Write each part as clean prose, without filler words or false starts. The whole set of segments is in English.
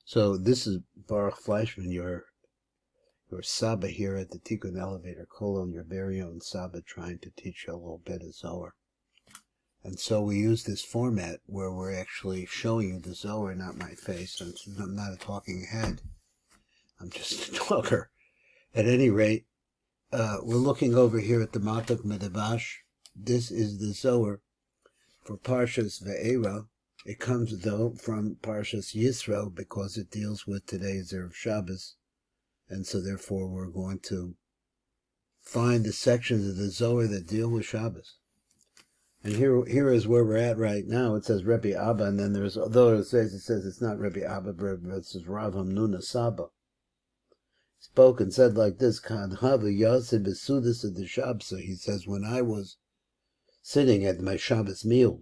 So this is Baruch Fleischman, your Saba here at the Tikkun Elevator Kolo, your very own Saba, trying to teach you a little bit of Zohar. And so we use this format where we're actually showing you the Zohar, not my face. I'm not a talking head. I'm just a talker. At any rate, we're looking over here at the Matok Medavash. This is the Zohar for parshas Vaeira. It comes, though, from parshas Yisro because it deals with today's Erev Shabbos. And so, therefore, we're going to find the sections of the Zohar that deal with Shabbos. And here is where we're at right now. It says Rebbe Abba, and then although it says it's not Rebbe Abba, but it says Rav Hamnuna Saba. Spoke and said like this, Kad Hava Yaseh Besudis of the Shabbos. He says, when I was sitting at my Shabbos meal,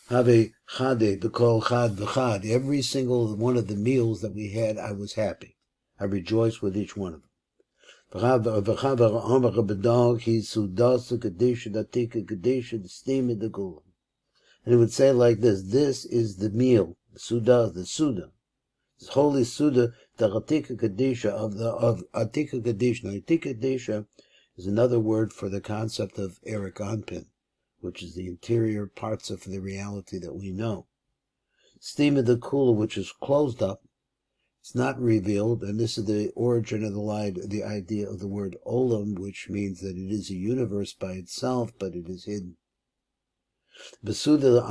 Have Chade B'Kol Chad V'Chad, every single one of the meals that we had, I was happy. I rejoiced with each one of them. And it would say like this is the meal, the Suda, this holy Suda, the Atika Kadisha of Atika Kadisha. Now, Atika Kadisha is another word for the concept of Eric Anpin, which is the interior parts of the reality that we know. Stima the Kula, which is closed up, it's not revealed, and this is the origin of the idea of the word Olam, which means that it is a universe by itself, but it is hidden. This is the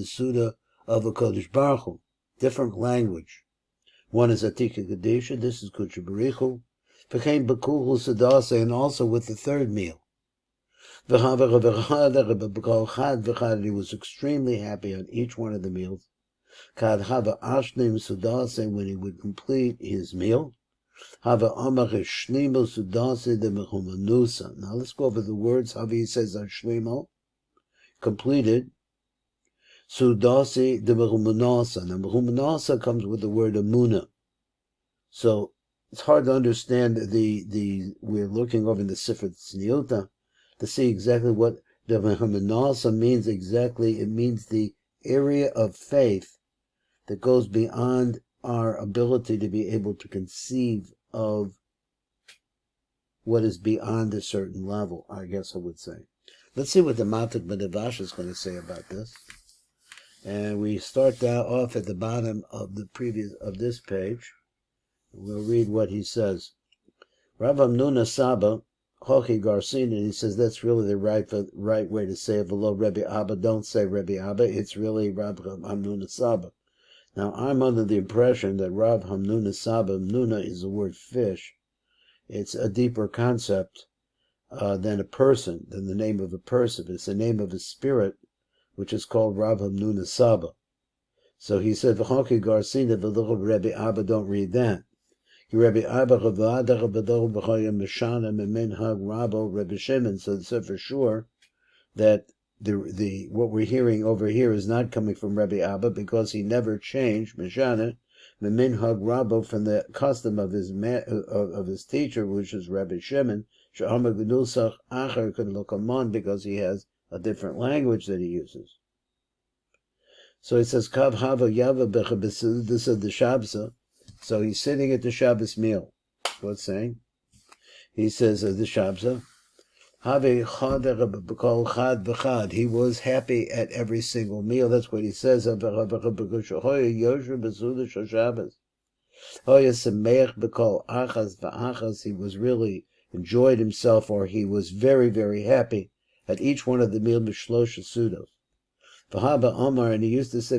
Suda of a Kodesh Baruch Hu. Different language. One is Atika Kadesha, this is Kodesh Baruch Hu. Became Bakuhu Sadase, and also with the third meal. He was extremely happy on each one of the meals. When he would complete his meal. Now let's go over the words. He says Ashlimo, completed. Sudasi de Mehumanasa. Now Mehumanasa comes with the word Amuna. So it's hard to understand we're looking over in the Sifra Tzniuta to see exactly what the Mehumanasa means exactly. It means the area of faith that goes beyond our ability to be able to conceive of what is beyond a certain level, I guess I would say. Let's see what the Matok Medavash is going to say about this. And we start off at the bottom of this page. We'll read what he says. Rav Hamnuna Saba, Hochi Garcin, and he says that's really the right way to say it. Below Rebbe Abba, don't say Rebbe Abba, it's really Rav Hamnuna Saba. Now, I'm under the impression that Rav Hamnuna Saba, Hamnuna is the word fish. It's a deeper concept than a person, than the name of a person. It's the name of a spirit, which is called Rav Hamnuna Saba. So he said, V'choki Garcina, v'lochel Rebbe Abba, don't read that. Rebbe Abba, Chavadach, v'doch, v'choyim, Meshana, Meminhag, Rabbo, Rebbe Shimon. So it said for sure that what we're hearing over here is not coming from Rebbe Abba because he never changed Meshana Meminhag Rabbo from the custom of his teacher, which is Rebbe Shimon. She'amar Gnusach Acher could look on because he has a different language that he uses. So he says Kav Hava Yava Becha. This is the Shabbos. So he's sitting at the Shabbos meal. What's saying? He says the Shabbos. He was happy at every single meal. That's what he says. He was really enjoyed himself, or he was very, very happy at each one of the meal b'shlosh sudos. And he used to say,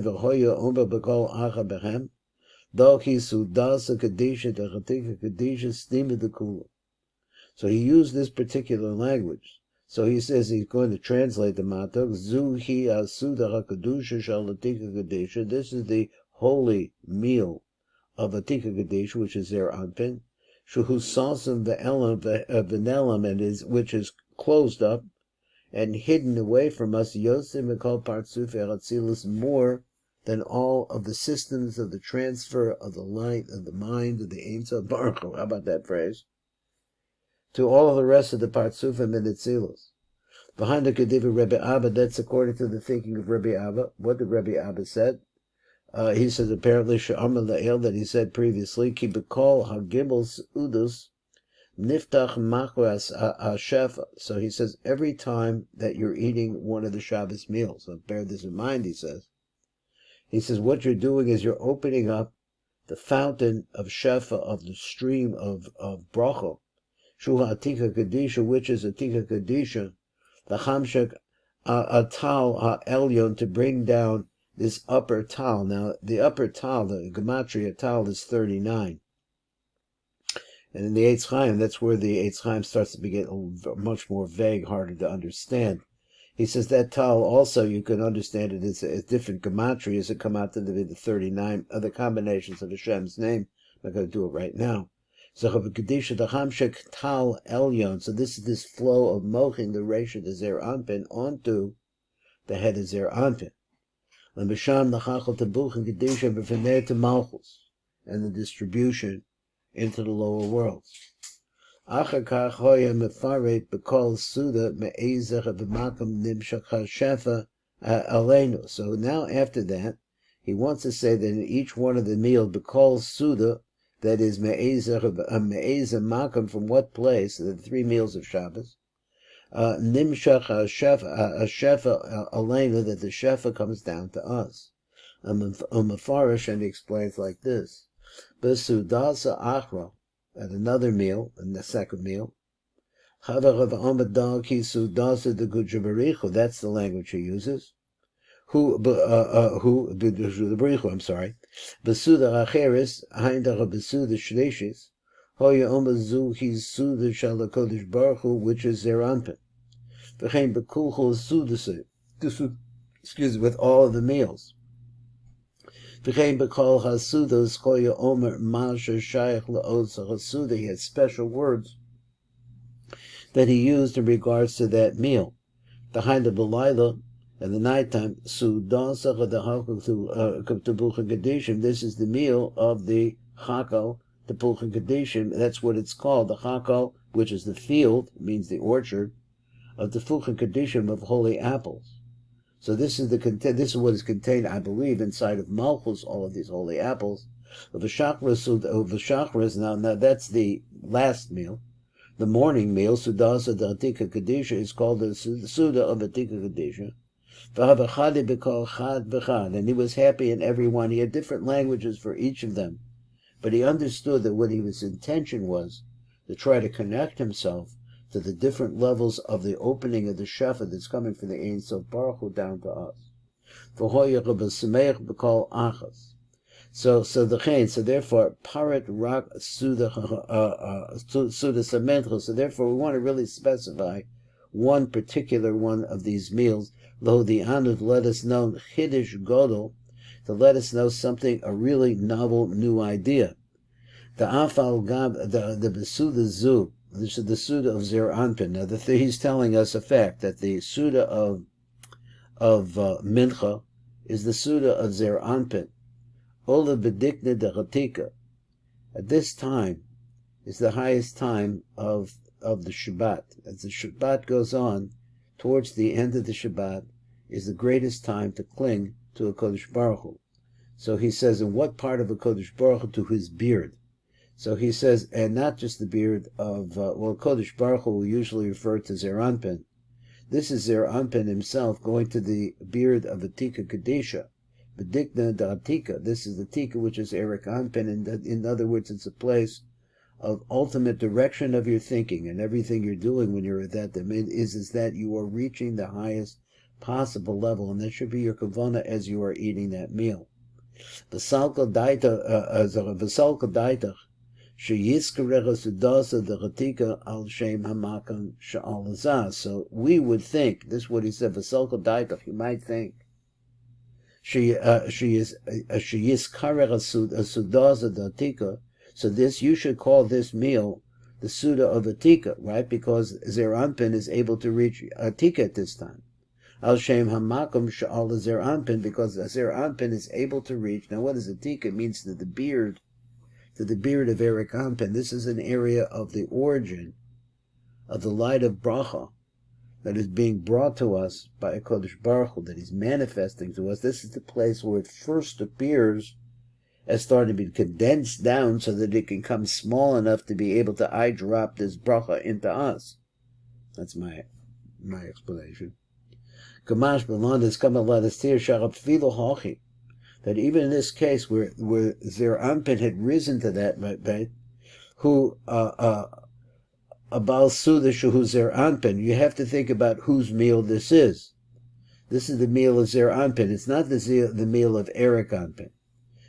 so he used this particular language. So he says he's going to translate the Matok. Zuhi asuda hakadusha shalatika kadesha. This is the holy meal of Atika Kadesha, which is their Anpin. Shuhu salsam ve'elam, and which is closed up and hidden away from us. Yosim v'kol partzuf eratzilis, more than all of the systems of the transfer of the light of the mind of the Ein Sof Baruch Hu. How about that phrase? To all of the rest of the Partzufim and Itzilus. Behind the Kediva Rebbe Abba, that's according to the thinking of Rebbe Abba. What did Rebbe Abba said? He says apparently She'amar La'el, that he said previously, Ki B'kol HaGimel Udus Niftach Machras HaShefa. So he says every time that you're eating one of the Shabbos meals, so bear this in mind, he says. He says what you're doing is you're opening up the fountain of Shefa, of the stream of Bracha, Shuha Atika Kadisha, which is Atika Kadisha, the Hamshak Atal HaElyon, to bring down this upper tal. Now, the upper tal, the gematria tal, is 39. And in the Eitz Chaim, that's where the Eitz Chaim starts to get much more vague, harder to understand. He says that tal also, you can understand it as different gematrias that come out to the 39 other combinations of Hashem's name. I'm not going to do it right now. So Kedisha the Hamshek Tal Elyon. So this is this flow of moching the Resha the Zer Anpin onto the head of Zer Anpin. And Bisham the Chachal Tabuch and Kedisha B'Fener to Malchus, and the distribution into the lower worlds. Achakach Hoya Mefaret B'Kol Suda Me'ezach B'Makam Nimshach HaShefa Aleinu. So now after that, he wants to say that in each one of the meals, B'Kol Suda, that is Me'ezach Makam, from what place, the 3 meals of Shabbos, Nimshach HaShefa Aleinu, that the Shefa comes down to us. Mefarish, and he explains like this. Besudasa Achra, at another meal, in the second meal, that's the language he uses. I'm sorry. Besuda acheris, haindach besuda shlishis, hoya omazu his suda shalakodesh baruch hu, which is their anpin. V'chein bekulchol sudase, excuse me, with all of the meals. V'chein bekol hasudos hoya omer masha shayach la'otzach hasuda. He had special words that he used in regards to that meal. Behind the Belayla, in the nighttime, this is the meal of the Chakal, the Pulchan Kadishim. That's what it's called, the Chakal, which is the field, means the orchard, of the Pulchan Kadishim, of holy apples. So this is what is contained, I believe, inside of Malchus, all of these holy apples. Of the Shachras, now that's the last meal. The morning meal, Sudasa the Atika Kadisha, is called the Suda of Atika Kadisha. And he was happy in every one. He had different languages for each of them. But he understood that what his intention was to try to connect himself to the different levels of the opening of the Shefa that's coming from the Ein Sof Baruch Hu down to us. So therefore, Parat Rak Suda Samentcha. So therefore, we want to really specify one particular one of these meals. Lo the Anud, let us know Chiddush Godel, to let us know something, a really novel new idea. The Afal Gab, the Besuda Zu, the Suda of Zer Anpin. Now he's telling us a fact that the Suda of Mincha is the Suda of Zer Anpin. Ola bedikna de Chatika. At this time is the highest time of the Shabbat. As the Shabbat goes on, towards the end of the Shabbat is the greatest time to cling to a Kodesh Baruch Hu. So he says, in what part of a Kodesh Baruch Hu? To his beard. So he says, and not just the beard of, Kodesh Baruch Hu will usually refer to Zer Anpin. This is Zer Anpin himself going to the beard of Atika Kadisha. Bedikna da Atika. This is the Tika, which is Erik Anpin. In other words, it's a place of ultimate direction of your thinking, and everything you're doing when you're at that is that you are reaching the highest possible level, and that should be your kavana as you are eating that meal. V'salka daitach sheyizkarecha sudasa dechatika al shem hamakam sha'al azaz. So we would think, this is what he said, v'salka daitach, you might think, sheyizkarecha sudasa dechatika. So you should call this meal the Suda of Atika, right? Because Zer Anpin is able to reach Atika at this time. Al Shem Hamakum Sha'al Zer Anpin, because Zer Anpin is able to reach. Now, what is Atika? It means to the beard of Erik Anpin. This is an area of the origin of the light of Bracha that is being brought to us by a Kodesh Baruch Hu, that he's manifesting to us. This is the place where it first appears as starting to be condensed down so that it can come small enough to be able to eyedrop this bracha into us. That's my explanation. That even in this case where Zer Anpin had risen to that, right, who a Baal Suda Shehu Zer Anpin, you have to think about whose meal this is. This is the meal of Zer Anpin. It's not the meal of Eric Anpin.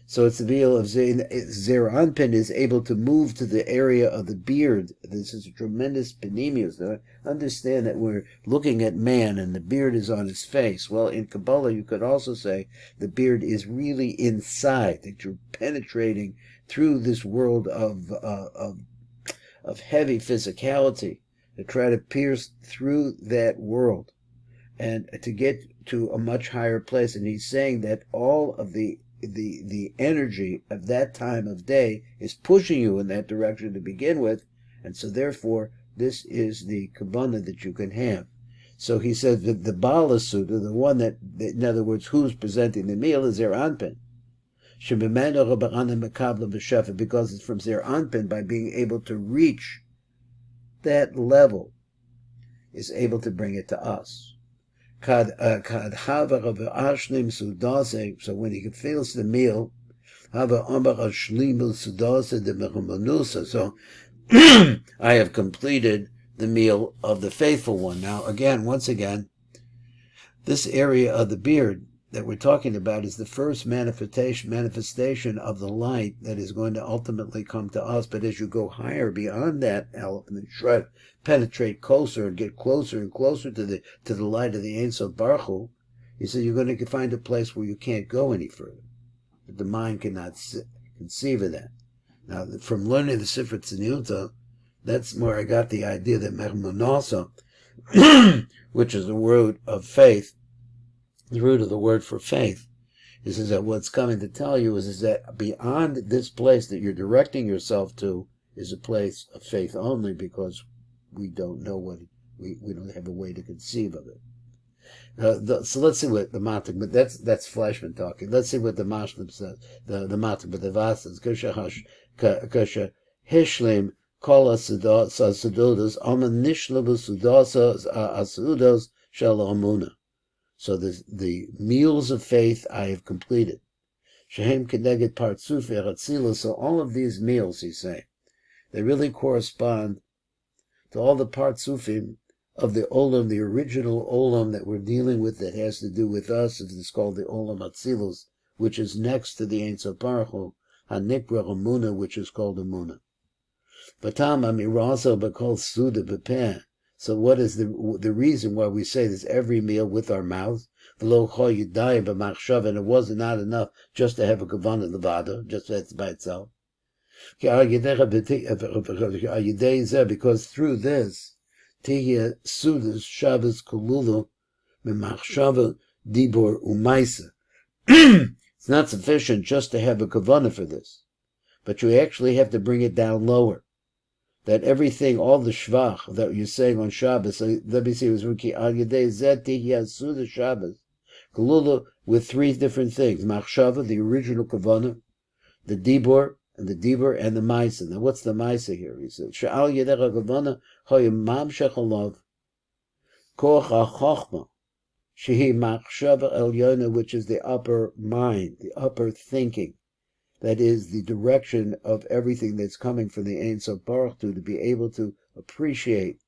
So it's the meal of Zer Anpin is able to move to the area of the beard. This is a tremendous panemius. Understand that we're looking at man and the beard is on his face. Well, in Kabbalah, you could also say the beard is really inside, that you're penetrating through this world of heavy physicality to try to pierce through that world and to get to a much higher place. And he's saying that all of the energy of that time of day is pushing you in that direction to begin with, and so therefore this is the kavanah that you can have. So he says that the Baal Suda, the one that, in other words, who's presenting the meal, is Zer Anpin. Because it's from Zer Anpin, by being able to reach that level, is able to bring it to us. So when he feels the meal, so I have completed the meal of the faithful one. Now again, once again, this area of the beard that we're talking about is the first manifestation of the light that is going to ultimately come to us. But as you go higher beyond that element and try to penetrate closer and get closer and closer to the light of the Ein Sof Baruch Hu, he said you're going to find a place where you can't go any further. The mind cannot conceive of that. Now, from learning the Sifra Tzniuta, that's where I got the idea that Mermonasa, which is the word of faith, the root of the word for faith, is that what's coming to tell you is that beyond this place that you're directing yourself to is a place of faith only, because we don't know what, we don't have a way to conceive of it. So let's see what the Matik, but that's Fleischman talking. Let's see what the Mashlim says, the Matik, but the Vas says, Kasha Hishlim Kala Sudodas, Aman Nishlabu Sudasa Asudos Shalamuna. So the meals of faith I have completed. Shehem Keneged Partzuf Eratzila. So all of these meals, he's saying, they really correspond to all the Partzufim of the Olam, the original Olam that we're dealing with, that has to do with us. It's called the Olam Atzilus, which is next to the Ein Sof Baruch Hu, Hanikra Amuna, which is called Amuna. Batam Amirasa Bakol Suda Bepeh. So what is the reason why we say this every meal with our mouths? And it wasn't not enough just to have a kavanah levada, just that's by itself. Because through this, Tihya Sudas Shabbos Kululu Memachshava Dibor Umaisa. It's not sufficient just to have a kavanah for this, but you actually have to bring it down lower. That everything, all the shvach that you're saying on Shabbos, so let me see, it was Al Yedei Zeh Tihya Sudas Shabbos Kululu, with three different things: Machshava, the original kavanah, the Dibor, and the Maisa. Now, what's the Maisa here? He said, Sha'al Yedecha Kavana Hoyim Mamshech Alav Koch HaChochma Shehi Machshava Elyona, which is the upper mind, the upper thinking. That is the direction of everything that's coming from the Ein Sof Baruch Hu, to be able to appreciate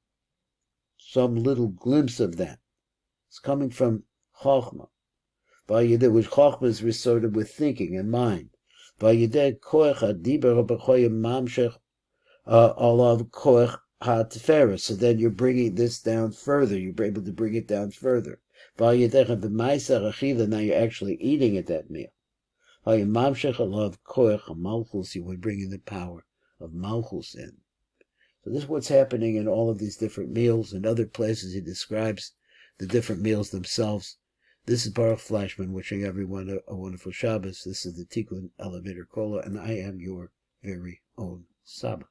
some little glimpse of that. It's coming from Chochma, which Chochma is resorted with thinking and mind. So then you're bringing this down further. You're able to bring it down further. Now you're actually eating at that meal. You would bring in the power of Malchus in. So this is what's happening in all of these different meals and other places. He describes the different meals themselves. This is Baruch Fleischman wishing everyone a wonderful Shabbos. This is the Tikkun Elevator Kola, and I am your very own Saba.